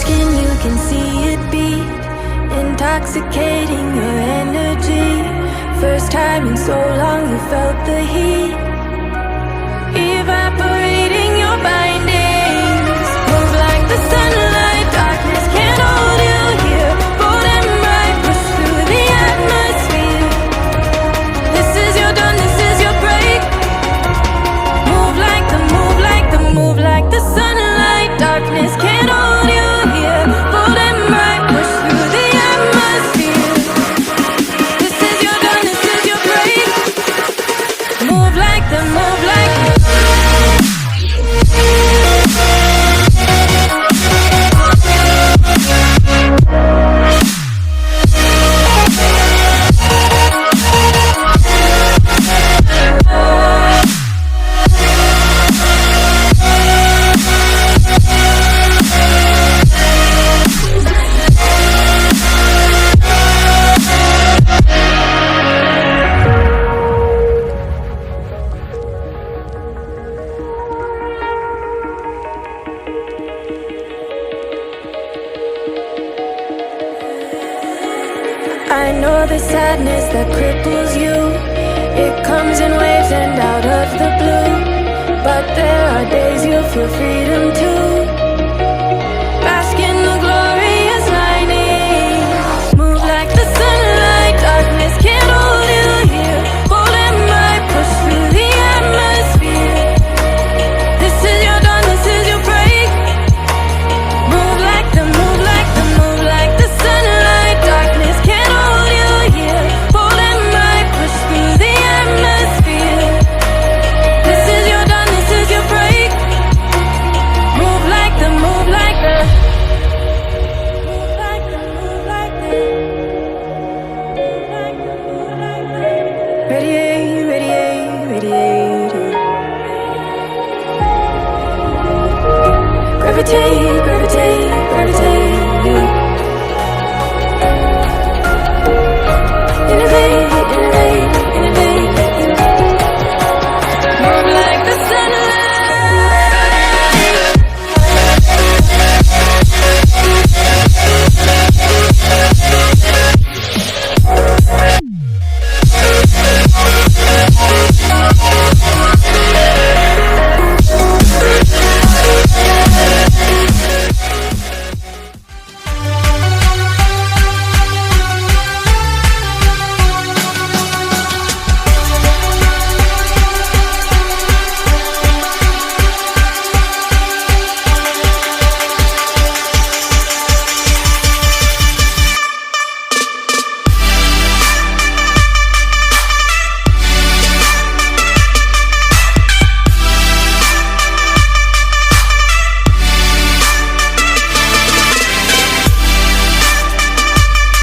skin, you can see it beat, intoxicating your energy. First time in so long you felt the heat, evaporating your bindings. Move like the sunlight, darkness can't hold you here. Bold and bright, push through the atmosphere. This is your dawn, this is your break. Move like the, move like the, move like the sunlight. Darkness can't hold you here. Bold and bright, push through the atmosphere. This is your dawn, this is your break. Move like the, move like the. I know the sadness that cripples you. It comes in waves and out of the blue. But there are days you feel freedom